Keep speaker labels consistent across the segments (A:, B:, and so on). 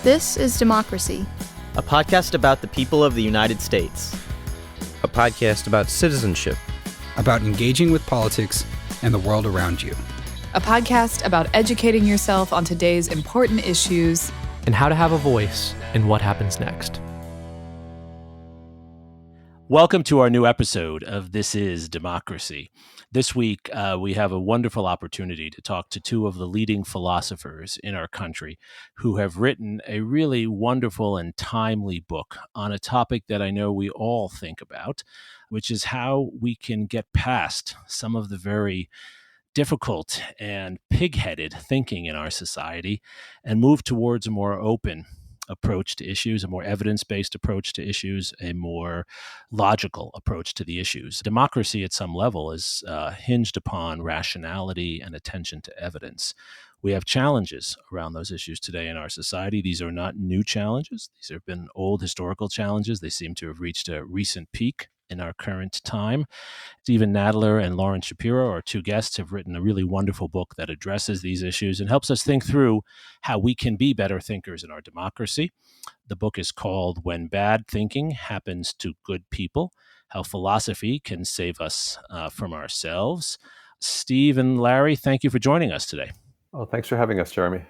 A: This is Democracy,
B: a podcast about the people of the United States.
C: A podcast about citizenship,
D: about engaging with politics and the world around you.
E: A podcast about educating yourself on today's important issues
F: and how to have a voice in what happens next.
G: Welcome to our new episode of This is Democracy. This week, we have a wonderful opportunity to talk to two of the leading philosophers in our country who have written a really wonderful and timely book on a topic that I know we all think about, which is how we can get past some of the very difficult and pig-headed thinking in our society and move towards a more open approach to issues, a more evidence-based approach to issues, a more logical approach to the issues. Democracy at some level is hinged upon rationality and attention to evidence. We have challenges around those issues today in our society. These are not new challenges. These have been old historical challenges. They seem to have reached a recent peak in our current time. Stephen Nadler and Lauren Sharpiro, our two guests, have written a really wonderful book that addresses these issues and helps us think through how we can be better thinkers in our democracy. The book is called When Bad Thinking Happens to Good People, How Philosophy Can Save Us from Ourselves. Steve and Larry, thank you for joining us today.
H: Oh, thanks for having us, Jeremy.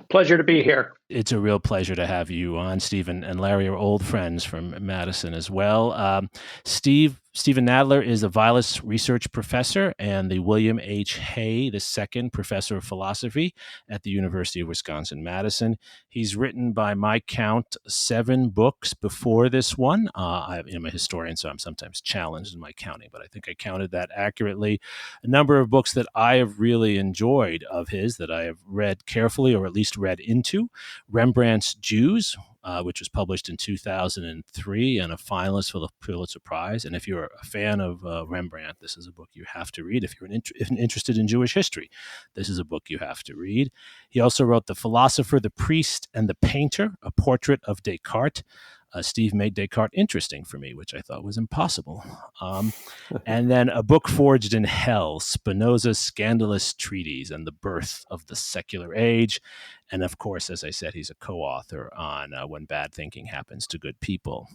I: Pleasure to be here.
G: It's a real pleasure to have you on. Steve and Larry are old friends from Madison as well. Stephen Nadler is a Vilas research professor and the William H. Hay II professor of philosophy at the University of Wisconsin-Madison. He's written, by my count, 7 books before this one. I'm a historian, so I'm sometimes challenged in my counting, but I think I counted that accurately. A number of books that I have really enjoyed of his, that I have read carefully or at least read into. Rembrandt's Jews, which was published in 2003 and a finalist for the Pulitzer Prize. And if you're a fan of Rembrandt, this is a book you have to read. If you're interested in Jewish history, this is a book you have to read. He also wrote The Philosopher, the Priest, and the Painter, a portrait of Descartes. Steve made Descartes interesting for me, which I thought was impossible. And then a book forged in hell, Spinoza's Scandalous Treatise and the Birth of the Secular Age. And of course, as I said, he's a co-author on When Bad Thinking Happens to Good People.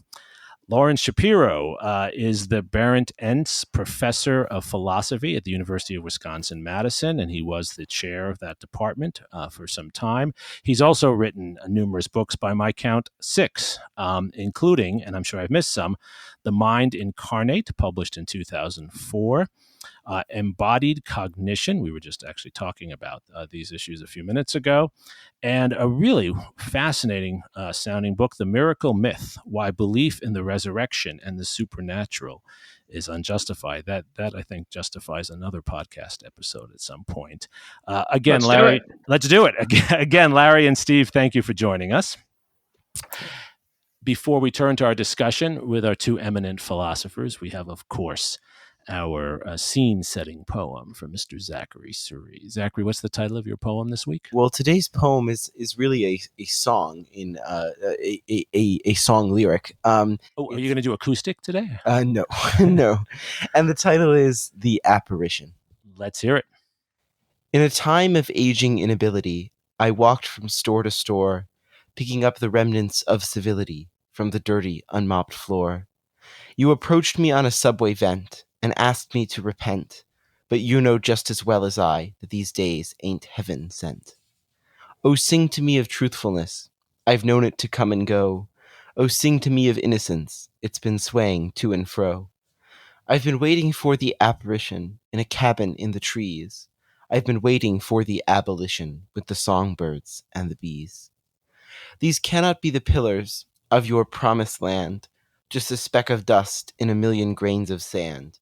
G: Lauren Sharpiro is the Barent Entz Professor of Philosophy at the University of Wisconsin-Madison, and he was the chair of that department for some time. He's also written numerous books, by my count, 6, including, and I'm sure I've missed some, The Mind Incarnate, published in 2004, Embodied Cognition. We were just actually talking about these issues a few minutes ago. And a really fascinating sounding book, The Miracle Myth, Why Belief in the Resurrection and the Supernatural is Unjustified. That I think justifies another podcast episode at some point. Again, Larry, let's do it. Again, Larry and Steve, thank you for joining us. Before we turn to our discussion with our two eminent philosophers, we have, of course, our scene-setting poem from Mr. Zachary Suri. Zachary, what's the title of your poem this week?
B: Well, today's poem is really a song in a song lyric. Are you
G: going to do acoustic today?
B: No, no. And the title is The Apparition.
G: Let's hear it.
B: In a time of aging inability, I walked from store to store, picking up the remnants of civility from the dirty, unmopped floor. You approached me on a subway vent and asked me to repent, but you know just as well as I that these days ain't heaven sent. Oh, sing to me of truthfulness, I've known it to come and go. Oh, sing to me of innocence, it's been swaying to and fro. I've been waiting for the apparition in a cabin in the trees. I've been waiting for the abolition with the songbirds and the bees. These cannot be the pillars of your promised land, just a speck of dust in a million grains of sand.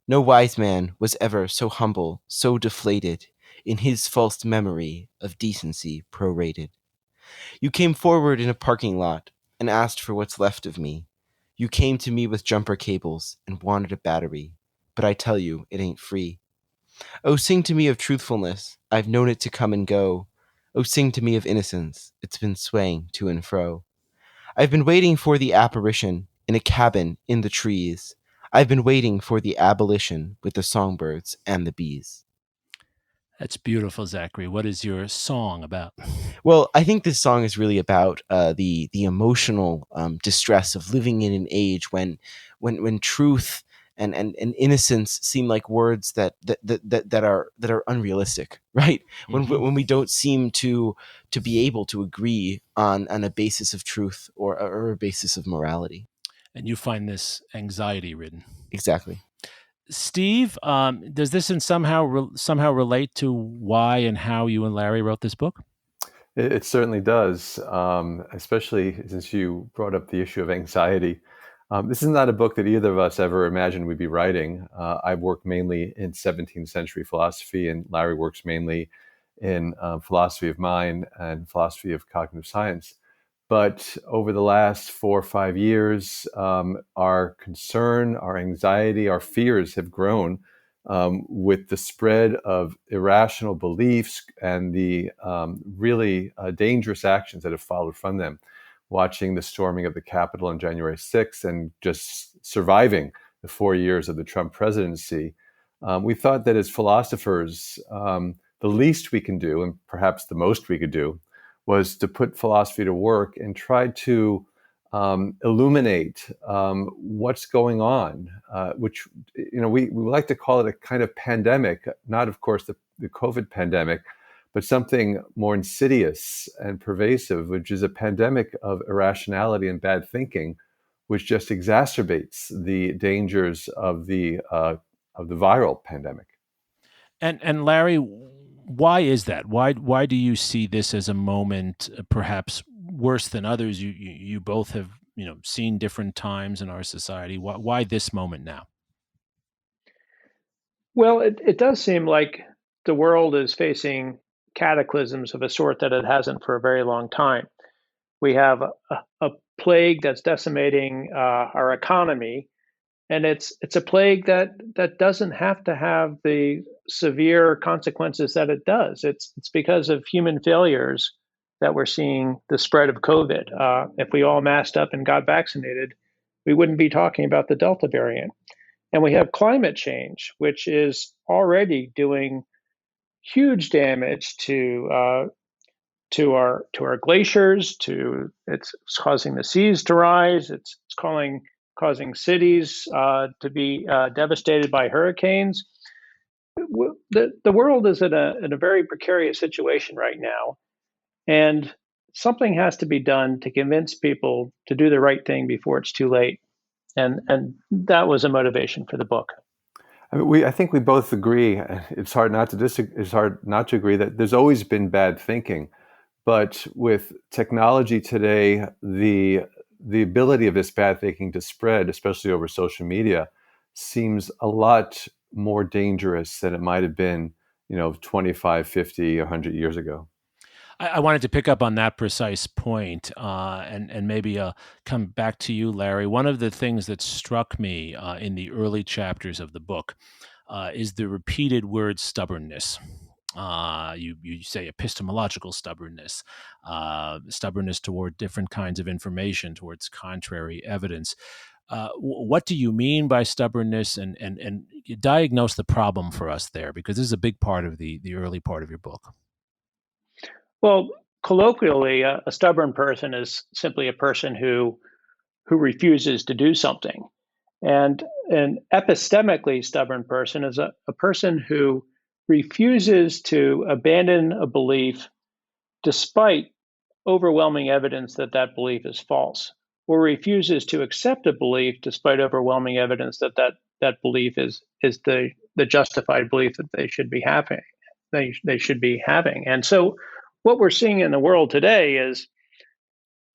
B: No wise man was ever so humble, so deflated, in his false memory of decency prorated. You came forward in a parking lot and asked for what's left of me. You came to me with jumper cables and wanted a battery, but I tell you, it ain't free. Oh, sing to me of truthfulness, I've known it to come and go. Oh, sing to me of innocence, it's been swaying to and fro. I've been waiting for the apparition in a cabin in the trees. I've been waiting for the abolition with the songbirds and the bees.
G: That's beautiful, Zachary. What is your song about?
B: Well, I think this song is really about the emotional distress of living in an age when truth and innocence seem like words that are unrealistic, right? When we don't seem to be able to agree on a basis of truth or a basis of morality.
G: And you find this anxiety ridden.
B: Exactly.
G: Steve, does this in somehow relate to why and how you and Larry wrote this book?
H: It certainly does, especially since you brought up the issue of anxiety. This is not a book that either of us ever imagined we'd be writing. I've worked mainly in 17th century philosophy, and Larry works mainly in philosophy of mind and philosophy of cognitive science. But over the last 4 or 5 years, our concern, our anxiety, our fears have grown with the spread of irrational beliefs and the really dangerous actions that have followed from them. Watching the storming of the Capitol on January 6th and just surviving the 4 years of the Trump presidency, we thought that as philosophers, the least we can do, and perhaps the most we could do, was to put philosophy to work and try to illuminate what's going on, which we like to call it a kind of pandemic, not of course the COVID pandemic, but something more insidious and pervasive, which is a pandemic of irrationality and bad thinking, which just exacerbates the dangers of the viral pandemic.
G: And Larry, why is that? Why do you see this as a moment, perhaps worse than others? You both have seen different times in our society. Why this moment now?
I: Well, it does seem like the world is facing cataclysms of a sort that it hasn't for a very long time. We have a plague that's decimating our economy, and it's a plague that doesn't have to have the severe consequences that it does. It's because of human failures that we're seeing the spread of COVID. If we all masked up and got vaccinated, we wouldn't be talking about the Delta variant. And we have climate change, which is already doing huge damage to our glaciers. It's causing the seas to rise. It's causing cities to be devastated by hurricanes. The world is in a very precarious situation right now, and something has to be done to convince people to do the right thing before it's too late. And that was a motivation for the book.
H: I think we both agree. It's hard not to It's hard not to agree that there's always been bad thinking, but with technology today, the ability of this bad thinking to spread, especially over social media, seems a lot more dangerous than it might have been, 25, 50, 100 years ago.
G: I wanted to pick up on that precise point, and maybe come back to you, Larry. One of the things that struck me in the early chapters of the book is the repeated word stubbornness. You say epistemological stubbornness, stubbornness toward different kinds of information, towards contrary evidence. What do you mean by stubbornness, and you diagnose the problem for us there, because this is a big part of the early part of your book.
I: Well, colloquially, a stubborn person is simply a person who refuses to do something. And an epistemically stubborn person is a person who refuses to abandon a belief despite overwhelming evidence that that belief is false, or refuses to accept a belief despite overwhelming evidence that that belief is the justified belief that they should be having. They should be having. And so what we're seeing in the world today is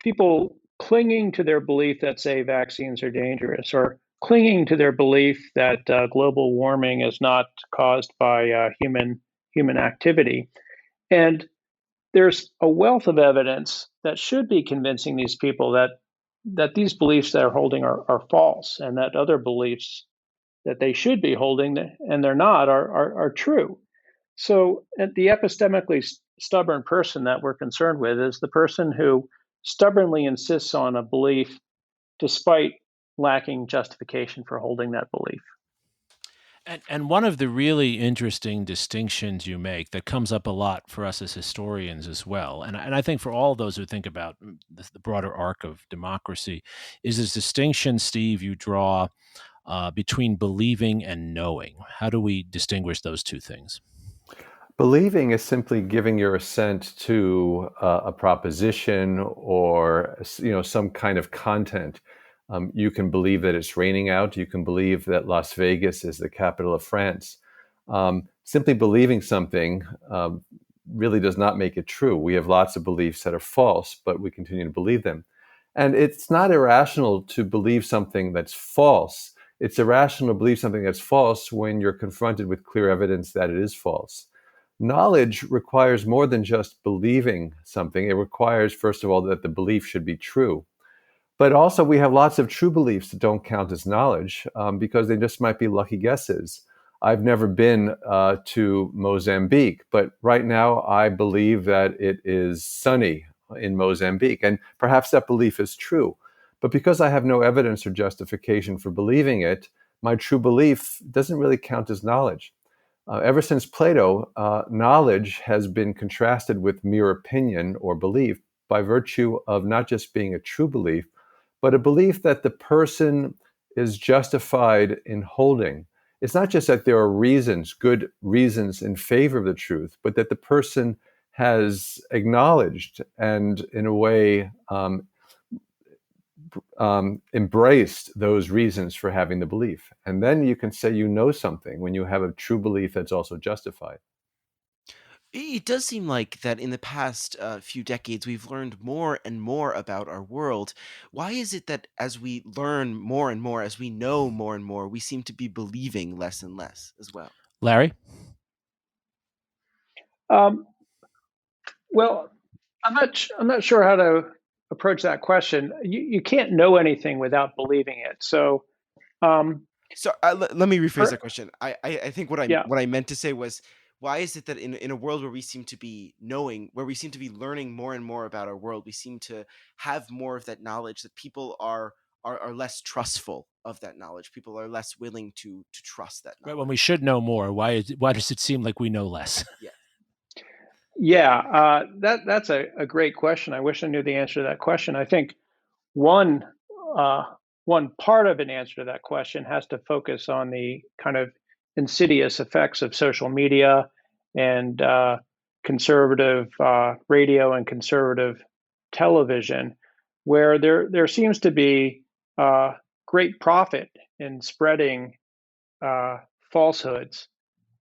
I: people clinging to their belief that, say, vaccines are dangerous, or clinging to their belief that global warming is not caused by human activity. And there's a wealth of evidence that should be convincing these people that these beliefs they're holding are false, and that other beliefs that they should be holding and they're not are true. So the epistemically stubborn person that we're concerned with is the person who stubbornly insists on a belief despite lacking justification for holding that belief.
G: And one of the really interesting distinctions you make that comes up a lot for us as historians as well, and I think for all those who think about the broader arc of democracy, is this distinction, Steve, you draw between believing and knowing. How do we distinguish those two things?
H: Believing is simply giving your assent to a proposition or some kind of content. You can believe that it's raining out. You can believe that Las Vegas is the capital of France. Simply believing something really does not make it true. We have lots of beliefs that are false, but we continue to believe them. And it's not irrational to believe something that's false. It's irrational to believe something that's false when you're confronted with clear evidence that it is false. Knowledge requires more than just believing something. It requires, first of all, that the belief should be true. But also, we have lots of true beliefs that don't count as knowledge because they just might be lucky guesses. I've never been to Mozambique, but right now I believe that it is sunny in Mozambique, and perhaps that belief is true. But because I have no evidence or justification for believing it, my true belief doesn't really count as knowledge. Ever since Plato, knowledge has been contrasted with mere opinion or belief by virtue of not just being a true belief, but a belief that the person is justified in holding. It's not just that there are reasons, good reasons in favor of the truth, but that the person has acknowledged and, in a way, embraced those reasons for having the belief. And then you can say you know something when you have a true belief that's also justified.
B: It does seem like that in the past few decades, we've learned more and more about our world. Why is it that as we learn more and more, as we know more and more, we seem to be believing less and less as well?
G: Larry?
I: Well, I'm not sure how to approach that question. You can't know anything without believing it. So,
B: So let me rephrase
I: per-
B: that question. I think what
I: yeah,
B: I meant to say was, why is it that in a world where we seem to be knowing, where we seem to be learning more and more about our world, we seem to have more of that knowledge, that people are less trustful of that knowledge. People are less willing to trust that knowledge.
G: Right, when we should know more, why does it seem like we know less?
B: Yeah.
I: yeah. That's a great question. I wish I knew the answer to that question. I think one uh, one part of an answer to that question has to focus on the kind of insidious effects of social media and conservative radio and conservative television, where there seems to be great profit in spreading falsehoods,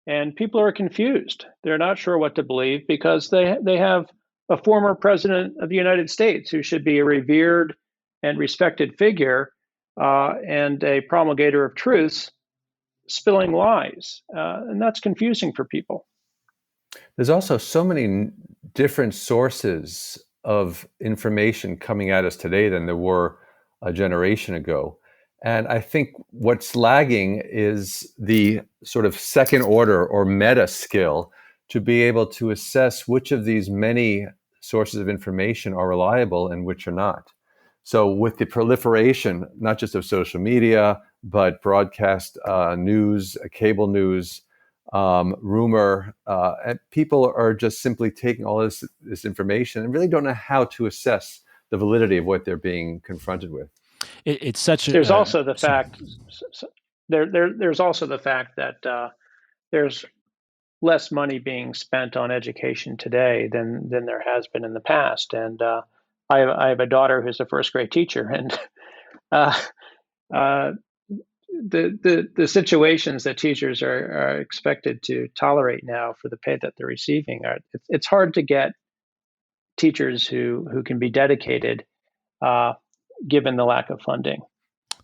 I: and people are confused. They're not sure what to believe because they have a former president of the United States who should be a revered and respected figure and a promulgator of truths spilling lies, and that's confusing for people.
H: There's also so many different sources of information coming at us today than there were a generation ago. And I think what's lagging is the sort of second order or meta skill to be able to assess which of these many sources of information are reliable and which are not. So with the proliferation, not just of social media, but broadcast news, cable news, rumor, and people are just simply taking all this information and really don't know how to assess the validity of what they're being confronted with.
G: It's such a.
I: There's also the fact there's also the fact that there's less money being spent on education today than there has been in the past, and I have a daughter who's a first grade teacher, and the situations that teachers are expected to tolerate now for the pay that they're receiving it's hard to get teachers who can be dedicated given the lack of funding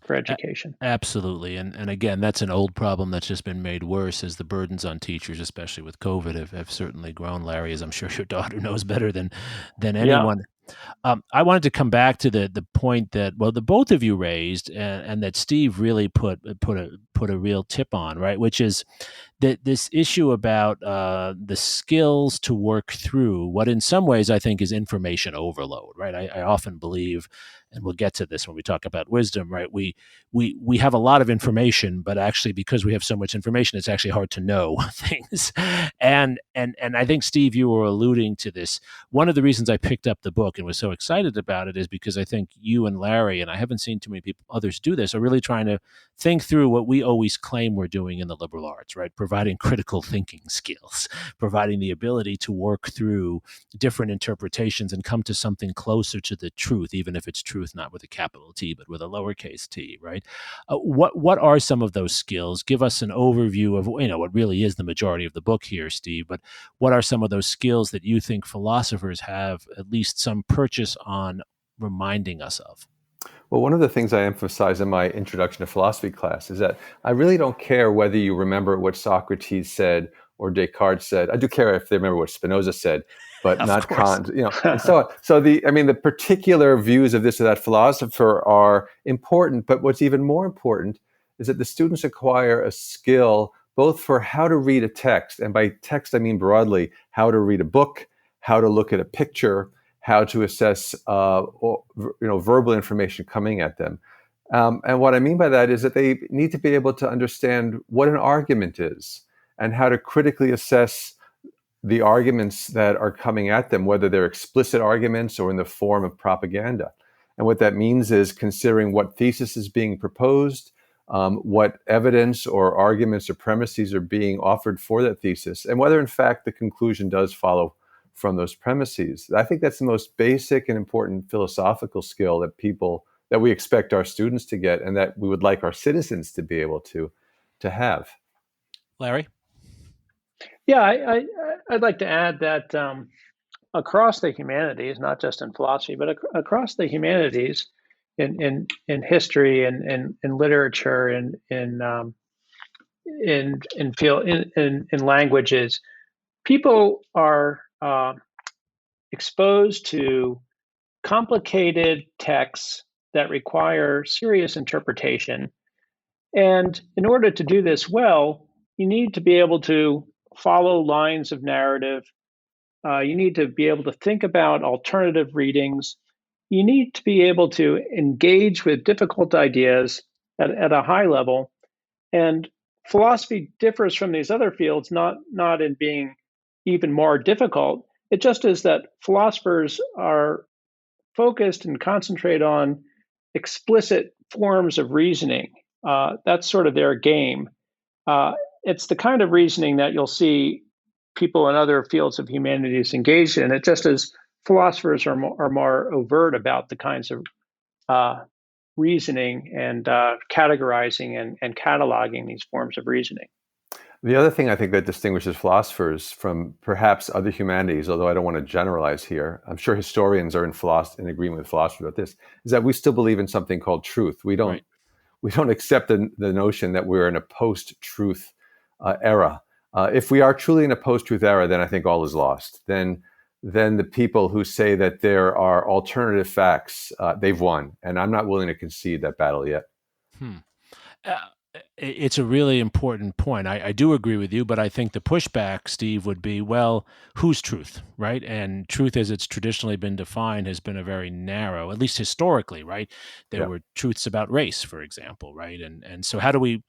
I: for education.
G: Absolutely. And again, that's an old problem that's just been made worse as the burdens on teachers, especially with COVID, have certainly grown, Larry, as I'm sure your daughter knows better than anyone. I wanted to come back to the point that, well, the both of you raised and that Steve really put a real tip on, right? Which is that this issue about the skills to work through what in some ways I think is information overload, right? I often believe, and we'll get to this when we talk about wisdom, right? We have a lot of information, but actually because we have so much information, it's actually hard to know things. And I think, Steve, you were alluding to this. One of the reasons I picked up the book and was so excited about it is because I think you and Larry, and I haven't seen too many people, others do this, are really trying to think through what we always claim we're doing in the liberal arts, right? Providing critical thinking skills, providing the ability to work through different interpretations and come to something closer to the truth, even if it's truth not with a capital T, but with a lowercase t, right? What are some of those skills? Give us an overview of what really is the majority of the book here, Steve, but what are some of those skills that you think philosophers have at least some purchase on reminding us of?
H: Well, one of the things I emphasize in my introduction to philosophy class is that I really don't care whether you remember what Socrates said or Descartes said. I do care if they remember what Spinoza said, but not Kant, and so on. So the particular views of this or that philosopher are important, but what's even more important is that the students acquire a skill both for how to read a text, and by text I mean broadly, how to read a book, how to look at a picture, how to assess verbal information coming at them. And what I mean by that is that they need to be able to understand what an argument is and how to critically assess the arguments that are coming at them, whether they're explicit arguments or in the form of propaganda. And what that means is considering what thesis is being proposed, what evidence or arguments or premises are being offered for that thesis, and whether in fact the conclusion does follow from those premises. I think that's the most basic and important philosophical skill that we expect our students to get, and that we would like our citizens to be able to have.
G: Larry?
I: Yeah, I'd like to add that across the humanities, not just in philosophy, but across the humanities, in history and in literature and in languages, people are exposed to complicated texts that require serious interpretation. And in order to do this well, you need to be able to follow lines of narrative. You need to be able to think about alternative readings. You need to be able to engage with difficult ideas at a high level. And philosophy differs from these other fields, not in being even more difficult. It just is that philosophers are focused and concentrate on explicit forms of reasoning. That's sort of their game. It's the kind of reasoning that you'll see people in other fields of humanities engaged in. It just as philosophers are more overt about the kinds of reasoning and categorizing and cataloging these forms of reasoning.
H: The other thing I think that distinguishes philosophers from perhaps other humanities, although I don't want to generalize here, I'm sure historians are in agreement with philosophers about this, is that we still believe in something called truth. We don't accept the notion that we're in a post-truth era. If we are truly in a post-truth era, then I think all is lost. Then the people who say that there are alternative facts, they've won. And I'm not willing to concede that battle yet.
G: It's a really important point. I do agree with you, but I think the pushback, Steve, would be, well, whose truth, right? And truth as it's traditionally been defined has been a very narrow, at least historically, right? There were truths about race, for example, right? And so how do we,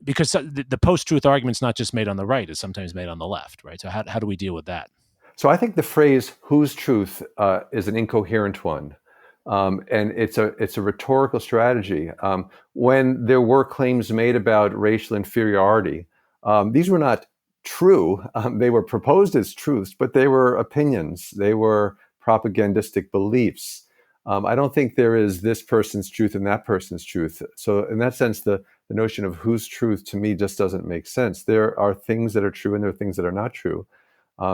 G: because the post-truth argument's not just made on the right, it's sometimes made on the left, right? So how do we deal with that?
H: So I think the phrase "whose truth" is an incoherent one. And it's a rhetorical strategy. When there were claims made about racial inferiority, these were not true. They were proposed as truths, but they were opinions. They were propagandistic beliefs. I don't think there is this person's truth and that person's truth. So in that sense, the notion of whose truth to me just doesn't make sense. There are things that are true and there are things that are not true,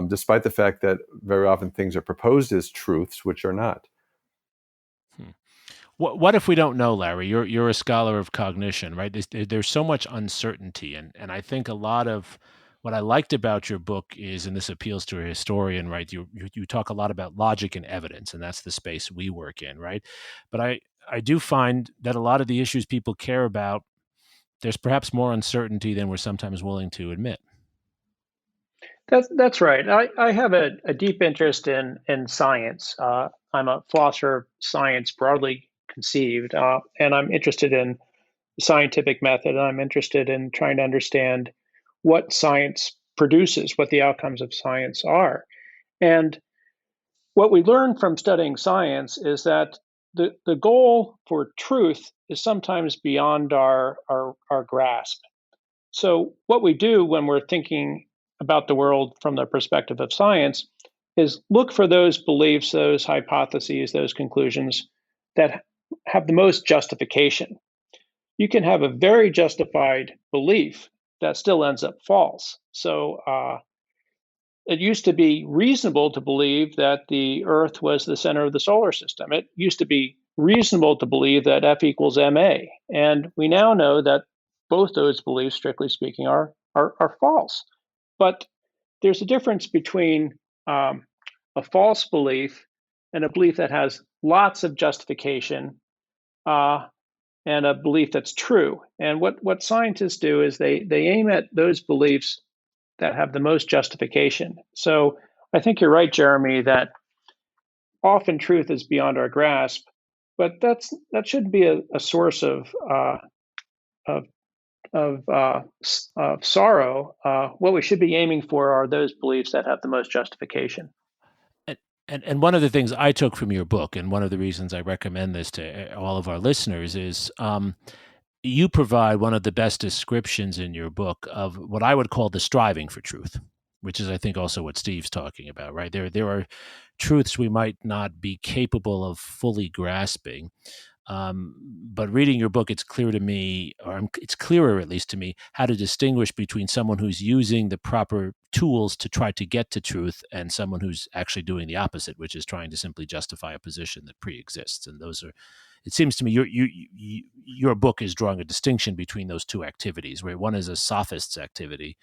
H: despite the fact that very often things are proposed as truths, which are not.
G: What if we don't know, Larry? You're a scholar of cognition, right? There's so much uncertainty, and I think a lot of what I liked about your book is, and this appeals to a historian, right? You talk a lot about logic and evidence, and that's the space we work in, right? But I do find that a lot of the issues people care about there's perhaps more uncertainty than we're sometimes willing to admit.
I: That's right. I have a deep interest in science. I'm a philosopher of science broadly conceived, and I'm interested in the scientific method. And I'm interested in trying to understand what science produces, what the outcomes of science are. And what we learn from studying science is that the goal for truth is sometimes beyond our grasp. So, what we do when we're thinking about the world from the perspective of science is look for those beliefs, those hypotheses, those conclusions that have the most justification. You can have a very justified belief that still ends up false. So, it used to be reasonable to believe that the Earth was the center of the solar system. It used to be reasonable to believe that F equals ma. And we now know that both those beliefs, strictly speaking, are false. But there's a difference between a false belief and a belief that has lots of justification and a belief that's true. And what scientists do is they aim at those beliefs that have the most justification. So I think you're right, Jeremy, that often truth is beyond our grasp, but that shouldn't be a source of sorrow. What we should be aiming for are those beliefs that have the most justification.
G: And one of the things I took from your book, and one of the reasons I recommend this to all of our listeners, is you provide one of the best descriptions in your book of what I would call the striving for truth, which is, I think, also what Steve's talking about, right? There are truths we might not be capable of fully grasping. But reading your book, it's clear to me, or it's clearer at least to me, how to distinguish between someone who's using the proper tools to try to get to truth and someone who's actually doing the opposite, which is trying to simply justify a position that pre-exists. And those are, it seems to me, your book is drawing a distinction between those two activities, where one is a sophist's activity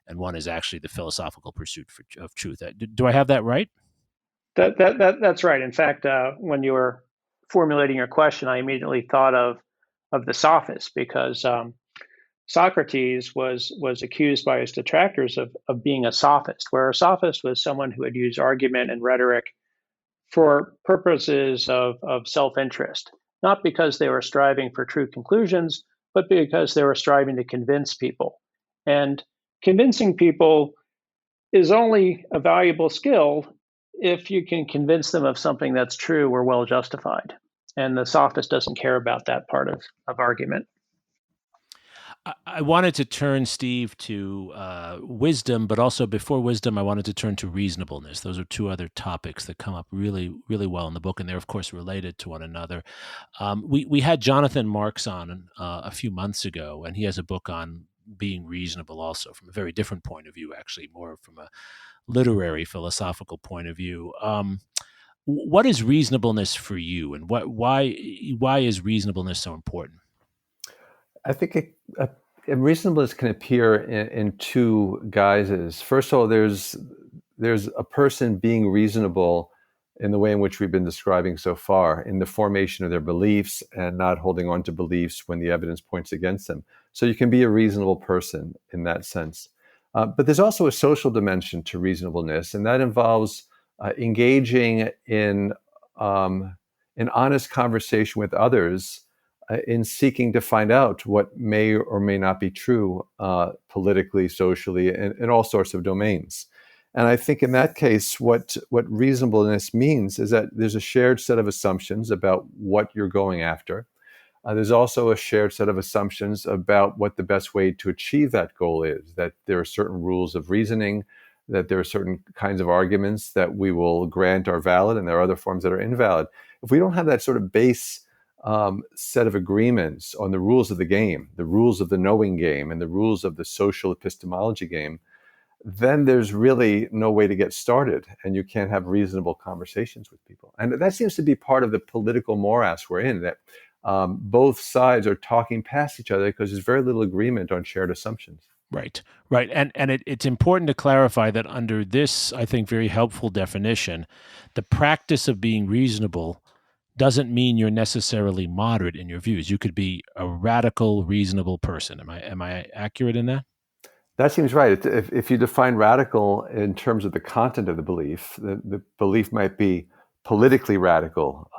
G: and one is actually the philosophical pursuit of truth. Do I have that right?
I: That's right. In fact, when you were formulating your question, I immediately thought of the sophist, because Socrates was accused by his detractors of being a sophist, where a sophist was someone who had used argument and rhetoric for purposes of self-interest, not because they were striving for true conclusions, but because they were striving to convince people. And convincing people is only a valuable skill if you can convince them of something that's true or well justified. And the sophist doesn't care about that part of argument.
G: I wanted to turn, Steve, to wisdom, but also before wisdom, I wanted to turn to reasonableness. Those are two other topics that come up really, really well in the book, and they're, of course, related to one another. We had Jonathan Marks on a few months ago, and he has a book on being reasonable also, from a very different point of view, actually, more from a literary, philosophical point of view. What is reasonableness for you, and why is reasonableness so important?
H: I think reasonableness can appear in two guises. First of all, there's a person being reasonable in the way in which we've been describing so far, in the formation of their beliefs and not holding on to beliefs when the evidence points against them. So you can be a reasonable person in that sense. But there's also a social dimension to reasonableness, and that involves engaging in honest conversation with others, in seeking to find out what may or may not be true politically, socially, in all sorts of domains. And I think in that case, what reasonableness means is that there's a shared set of assumptions about what you're going after. There's also a shared set of assumptions about what the best way to achieve that goal is, that there are certain rules of reasoning, that there are certain kinds of arguments that we will grant are valid, and there are other forms that are invalid. If we don't have that sort of base set of agreements on the rules of the game, the rules of the knowing game, and the rules of the social epistemology game, then there's really no way to get started, and you can't have reasonable conversations with people. And that seems to be part of the political morass we're in, that both sides are talking past each other because there's very little agreement on shared assumptions.
G: Right. And it's important to clarify that under this, I think, very helpful definition, the practice of being reasonable doesn't mean you're necessarily moderate in your views. You could be a radical, reasonable person. Am I accurate in that?
H: That seems right. If you define radical in terms of the content of the belief, the belief might be politically radical,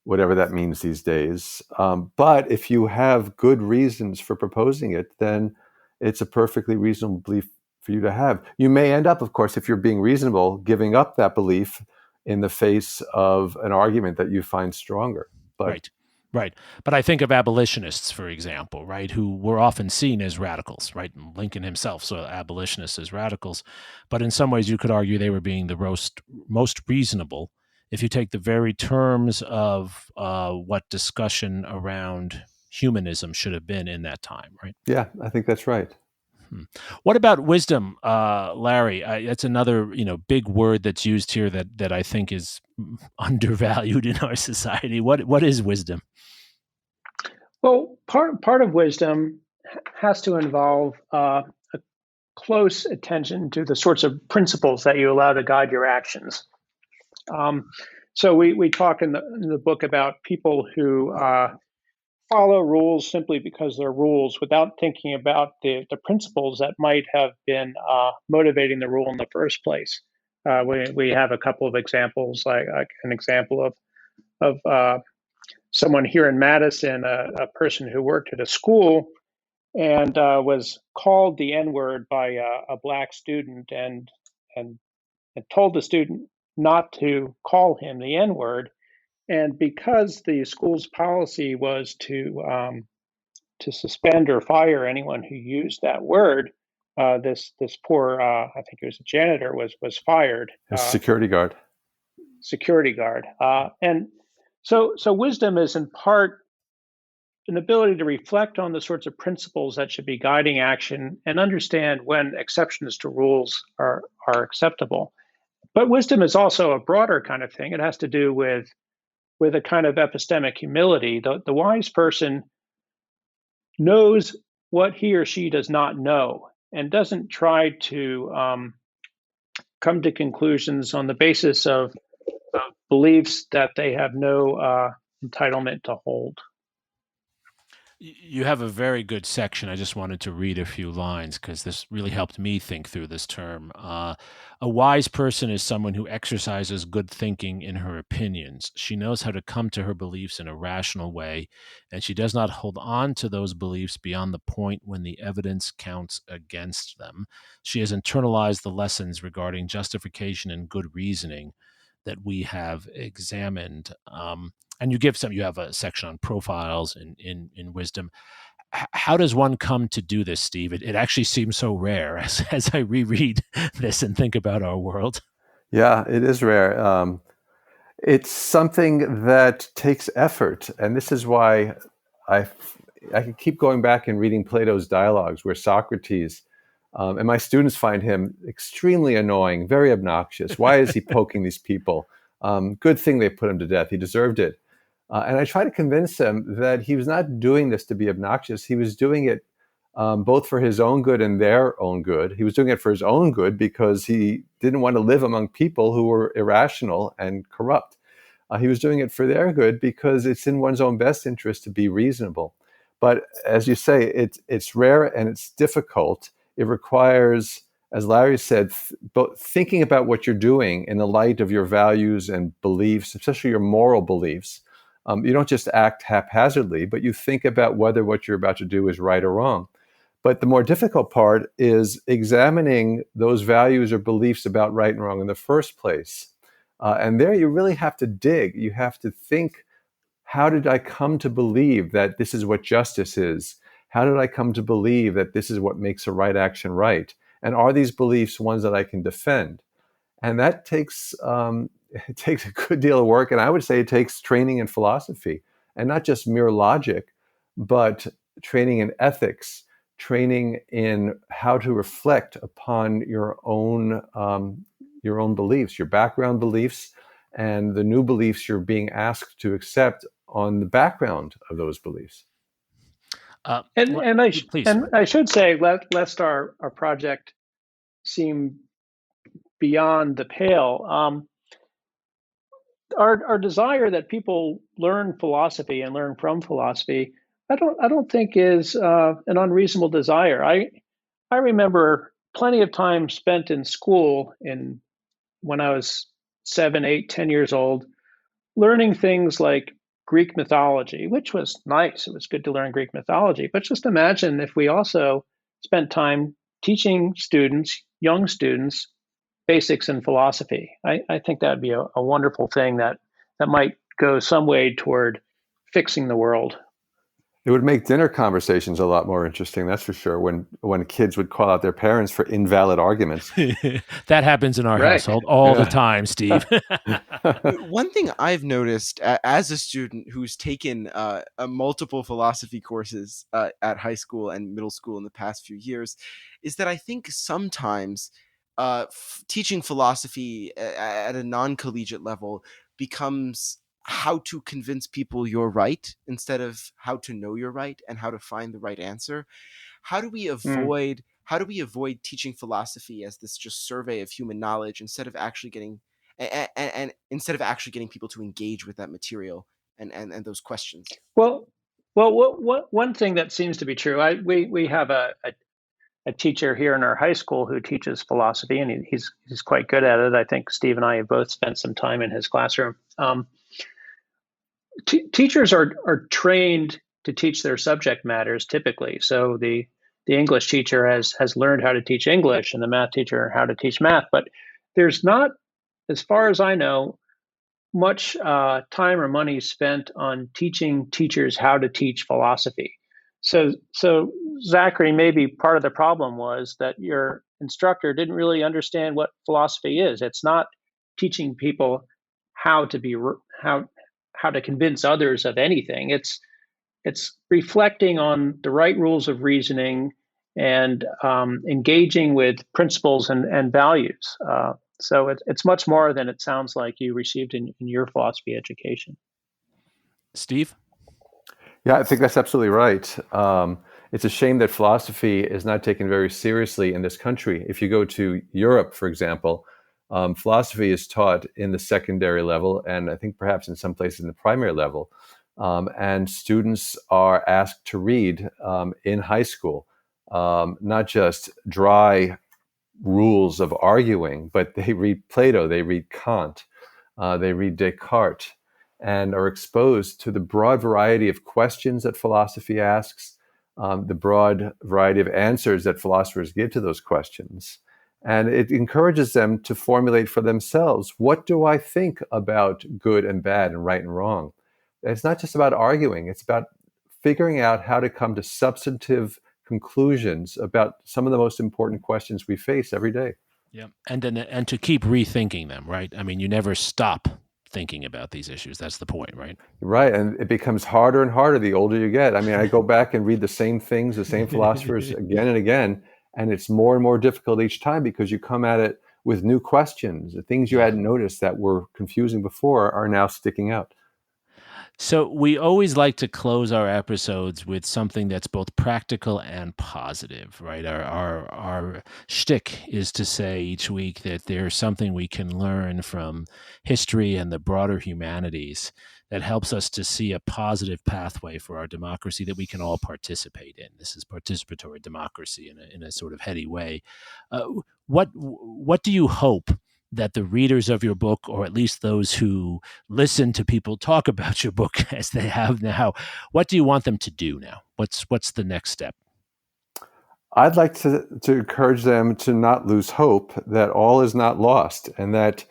H: whatever that means these days. But if you have good reasons for proposing it, then it's a perfectly reasonable belief for you to have. You may end up, of course, if you're being reasonable, giving up that belief in the face of an argument that you find stronger. But
G: Right. But I think of abolitionists, for example, right, who were often seen as radicals, right? Lincoln himself saw abolitionists as radicals. But in some ways, you could argue they were being the most reasonable if you take the very terms of what discussion around humanism should have been in that time, right?
H: Yeah, I think that's right.
G: What about wisdom, Larry? That's another big word that's used here that I think is undervalued in our society. What is wisdom?
I: Well, part of wisdom has to involve a close attention to the sorts of principles that you allow to guide your actions. So we talk in the book about people who follow rules simply because they're rules without thinking about the principles that might have been motivating the rule in the first place. We have a couple of examples, like an example of someone here in Madison, a person who worked at a school and was called the N-word by a black student and told the student not to call him the N-word. And because the school's policy was to suspend or fire anyone who used that word, this poor I think it was a janitor was fired.
H: A security guard.
I: And so wisdom is in part an ability to reflect on the sorts of principles that should be guiding action and understand when exceptions to rules are acceptable. But wisdom is also a broader kind of thing. It has to do with a kind of epistemic humility. The wise person knows what he or she does not know and doesn't try to come to conclusions on the basis of beliefs that they have no entitlement to hold.
G: You have a very good section. I just wanted to read a few lines because this really helped me think through this term. A wise person is someone who exercises good thinking in her opinions. She knows how to come to her beliefs in a rational way, and she does not hold on to those beliefs beyond the point when the evidence counts against them. She has internalized the lessons regarding justification and good reasoning that we have examined. And you have a section on profiles in wisdom. How does one come to do this, Steve? It actually seems so rare as I reread this and think about our world.
H: Yeah, it is rare. It's something that takes effort. And this is why I can keep going back and reading Plato's dialogues where Socrates, and my students find him extremely annoying, very obnoxious. Why is he poking these people? Good thing they put him to death. He deserved it. And I try to convince him that he was not doing this to be obnoxious. He was doing it both for his own good and their own good. He was doing it for his own good because he didn't want to live among people who were irrational and corrupt. He was doing it for their good because it's in one's own best interest to be reasonable. But as you say, it's rare and it's difficult. It requires, as Larry said, thinking about what you're doing in the light of your values and beliefs, especially your moral beliefs. You don't just act haphazardly, but you think about whether what you're about to do is right or wrong. But the more difficult part is examining those values or beliefs about right and wrong in the first place. And there you really have to dig. You have to think, how did I come to believe that this is what justice is? How did I come to believe that this is what makes a right action right? And are these beliefs ones that I can defend? And that takes it takes a good deal of work. And I would say it takes training in philosophy, and not just mere logic, but training in ethics, training in how to reflect upon your own beliefs, your background beliefs, and the new beliefs you're being asked to accept on the background of those beliefs.
I: I should say, lest our project seem beyond the pale, our desire that people learn philosophy and learn from philosophy, I don't think is an unreasonable desire. I remember plenty of time spent in school when I was 7, 8, 10 years old, learning things like Greek mythology, which was nice. It was good to learn Greek mythology. But just imagine if we also spent time teaching students, young students, basics in philosophy. I think that would be a wonderful thing that might go some way toward fixing the world.
H: It would make dinner conversations a lot more interesting, that's for sure, when kids would call out their parents for invalid arguments.
G: That happens in our
I: Right.
G: household all the time, Steve.
B: One thing I've noticed as a student who's taken multiple philosophy courses at high school and middle school in the past few years is that I think sometimes teaching philosophy at a non-collegiate level becomes how to convince people you're right instead of how to know you're right and how to find the right answer. How do we avoid teaching philosophy as this just survey of human knowledge instead of actually getting and instead of actually getting people to engage with that material and those questions?
I: Well, one thing that seems to be true. We have a teacher here in our high school who teaches philosophy, and he's quite good at it. I think Steve and I have both spent some time in his classroom. Teachers are trained to teach their subject matters typically. So the English teacher has learned how to teach English, and the math teacher how to teach math. But there's not, as far as I know, much time or money spent on teaching teachers how to teach philosophy. So Zachary, maybe part of the problem was that your instructor didn't really understand what philosophy is. It's not teaching people how to convince others of anything. It's reflecting on the right rules of reasoning and engaging with principles and values. So it's much more than it sounds like you received in your philosophy education.
G: Steve?
H: Yeah, I think that's absolutely right. It's a shame that philosophy is not taken very seriously in this country. If you go to Europe, for example, philosophy is taught in the secondary level, and I think perhaps in some places in the primary level. And students are asked to read in high school, not just dry rules of arguing, but they read Plato, they read Kant, they read Descartes, and are exposed to the broad variety of questions that philosophy asks, the broad variety of answers that philosophers give to those questions. And it encourages them to formulate for themselves, what do I think about good and bad and right and wrong? It's not just about arguing, it's about figuring out how to come to substantive conclusions about some of the most important questions we face every day.
G: Yeah, and to keep rethinking them, right? I mean, you never stop thinking about these issues. That's the point, right?
H: Right, and it becomes harder and harder the older you get. I mean, I go back and read the same things, the same philosophers again and again, and it's more and more difficult each time because you come at it with new questions. The things you hadn't noticed that were confusing before are now sticking out.
G: So we always like to close our episodes with something that's both practical and positive, right? Our shtick is to say each week that there's something we can learn from history and the broader humanities that helps us to see a positive pathway for our democracy that we can all participate in. This is participatory democracy in a sort of heady way. What do you hope that the readers of your book, or at least those who listen to people talk about your book as they have now, what do you want them to do now? What's the next step?
H: I'd like to encourage them to not lose hope that all is not lost and that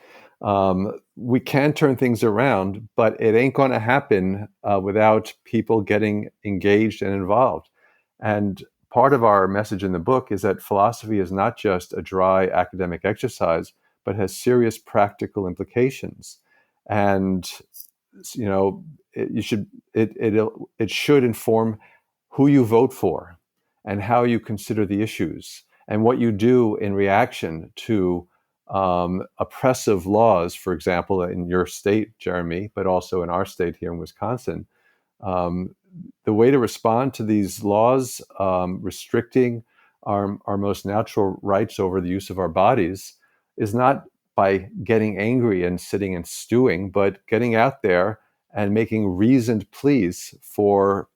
H: we can turn things around, but it ain't going to happen without people getting engaged and involved. And part of our message in the book is that philosophy is not just a dry academic exercise, but has serious practical implications. And it should inform who you vote for and how you consider the issues and what you do in reaction to oppressive laws, for example, in your state, Jeremy, but also in our state here in Wisconsin. The way to respond to these laws restricting our most natural rights over the use of our bodies is not by getting angry and sitting and stewing, but getting out there and making reasoned pleas for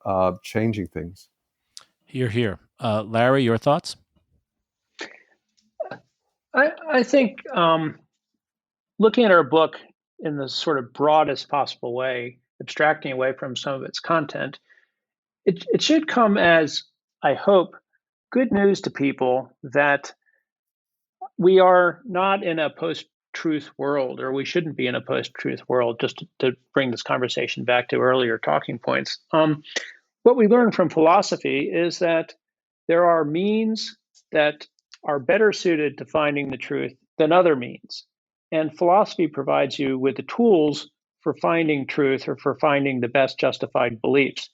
H: changing things.
G: Hear, hear. Larry, your thoughts?
I: I think looking at our book in the sort of broadest possible way, abstracting away from some of its content, it should come as, I hope, good news to people that we are not in a post-truth world, or we shouldn't be in a post-truth world, just to bring this conversation back to earlier talking points. What we learn from philosophy is that there are means that are better suited to finding the truth than other means. And philosophy provides you with the tools for finding truth or for finding the best justified beliefs.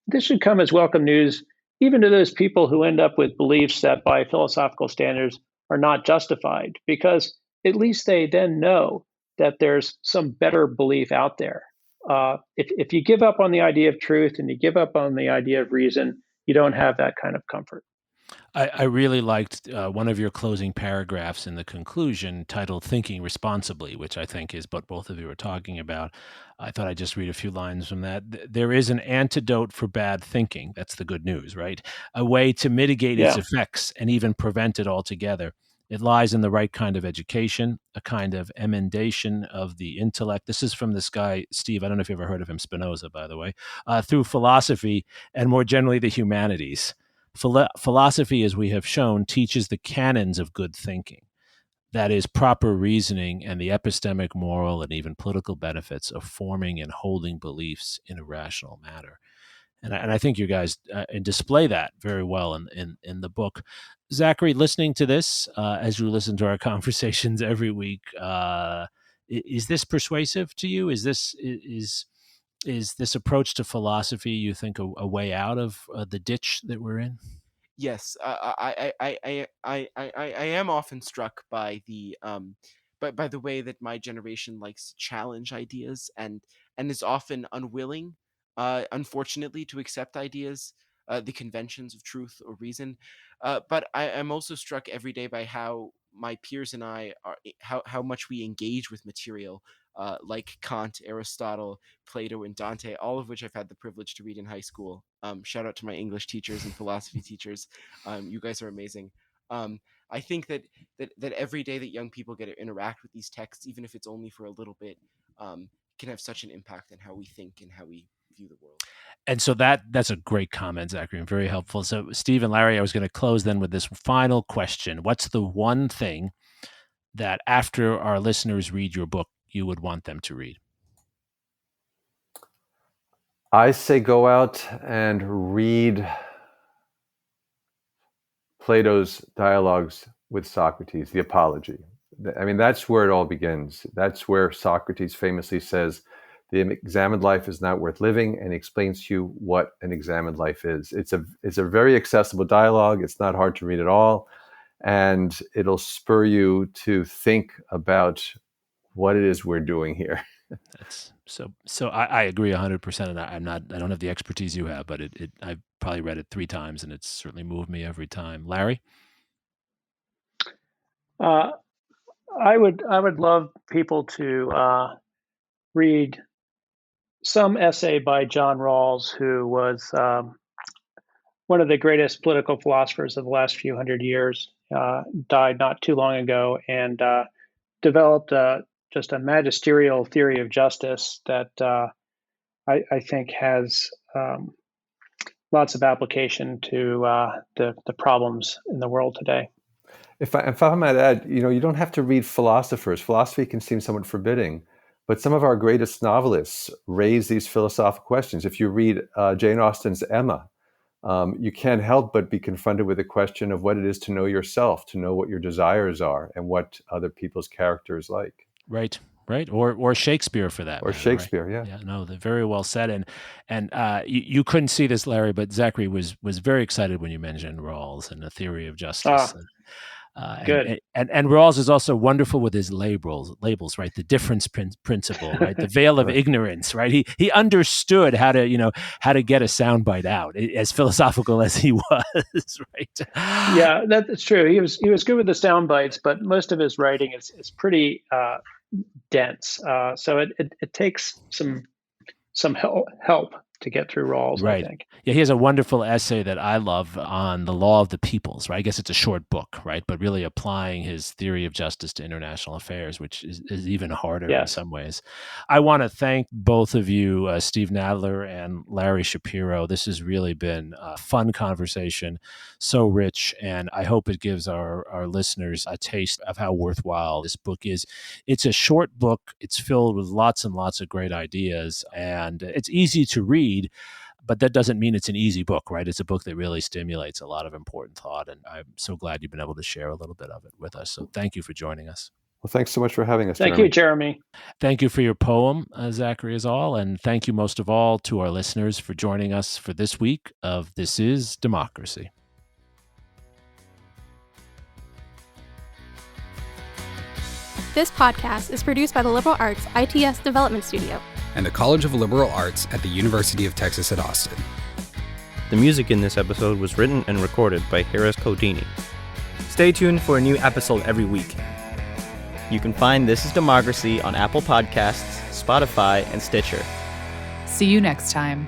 I: This should come as welcome news, even to those people who end up with beliefs that by philosophical standards are not justified, because at least they then know that there's some better belief out there. If you give up on the idea of truth and you give up on the idea of reason, you don't have that kind of comfort.
G: I really liked one of your closing paragraphs in the conclusion titled Thinking Responsibly, which I think is what both of you were talking about. I thought I'd just read a few lines from that. There is an antidote for bad thinking. That's the good news, right? A way to mitigate its effects and even prevent it altogether. It lies in the right kind of education, a kind of emendation of the intellect. This is from this guy, Steve. I don't know if you've ever heard of him, Spinoza, by the way, through philosophy and more generally the humanities. Philosophy, as we have shown, teaches the canons of good thinking. That is, proper reasoning and the epistemic, moral, and even political benefits of forming and holding beliefs in a rational manner. And I think you guys display that very well in the book. Zachary, listening to this, as you listen to our conversations every week, is this persuasive to you? Is this approach to philosophy, you think, a way out of the ditch that we're in?
B: Yes, I am often struck by the by the way that my generation likes to challenge ideas and is often unwilling, unfortunately, to accept ideas, the conventions of truth or reason. But I am also struck every day by how my peers and I are how much we engage with material. Like Kant, Aristotle, Plato, and Dante, all of which I've had the privilege to read in high school. Shout out to my English teachers and philosophy teachers. You guys are amazing. I think that every day that young people get to interact with these texts, even if it's only for a little bit, can have such an impact on how we think and how we view the world.
G: And so that's a great comment, Zachary, and very helpful. So Steve and Larry, I was going to close then with this final question. What's the one thing that after our listeners read your book, you would want them to read?
H: I say go out and read Plato's dialogues with Socrates, the Apology. I mean, that's where it all begins. That's where Socrates famously says, the examined life is not worth living, and he explains to you what an examined life is. It's a very accessible dialogue. It's not hard to read at all, and it'll spur you to think about what it is we're doing here.
G: That's so I agree 100%. And I don't have the expertise you have, but I've probably read it 3 times and it's certainly moved me every time. Larry?
I: I would love people to read some essay by John Rawls, who was one of the greatest political philosophers of the last few hundred years, died not too long ago, and developed just a magisterial theory of justice that I think has lots of application to the problems in the world today.
H: If I might add, you don't have to read philosophers. Philosophy can seem somewhat forbidding, but some of our greatest novelists raise these philosophical questions. If you read Jane Austen's Emma, you can't help but be confronted with the question of what it is to know yourself, to know what your desires are, and what other people's characters like.
G: Right. Or Shakespeare, for that.
H: Or
G: matter,
H: Shakespeare,
G: right?
H: yeah.
G: Yeah, no, they're very well said. And you couldn't see this, Larry, but Zachary was very excited when you mentioned Rawls and the theory of justice.
I: Good.
G: And Rawls is also wonderful with his labels, right? The difference principle, right? The veil of ignorance, right? He understood how to get a soundbite out, as philosophical as he was, right?
I: Yeah, that's true. He was good with the sound bites, but most of his writing is pretty dense. So it takes some help to get through Rawls,
G: right.
I: I think.
G: Yeah, he has a wonderful essay that I love on the law of the peoples, right? I guess it's a short book, right? But really applying his theory of justice to international affairs, which is even harder in some ways. I want to thank both of you, Steve Nadler and Larry Shapiro. This has really been a fun conversation, so rich, and I hope it gives our listeners a taste of how worthwhile this book is. It's a short book. It's filled with lots and lots of great ideas, and it's easy to read. But that doesn't mean it's an easy book, right? It's a book that really stimulates a lot of important thought. And I'm so glad you've been able to share a little bit of it with us. So thank you for joining us.
H: Well, thanks so much for having us,
I: Thank you, Jeremy.
G: Thank you for your poem, Zachary is all. And thank you most of all to our listeners for joining us for this week of This is Democracy.
A: This podcast is produced by the Liberal Arts ITS Development Studio
D: and the College of Liberal Arts at the University of Texas at Austin.
C: The music in this episode was written and recorded by Harris Codini.
J: Stay tuned for a new episode every week. You can find This is Democracy on Apple Podcasts, Spotify, and Stitcher.
E: See you next time.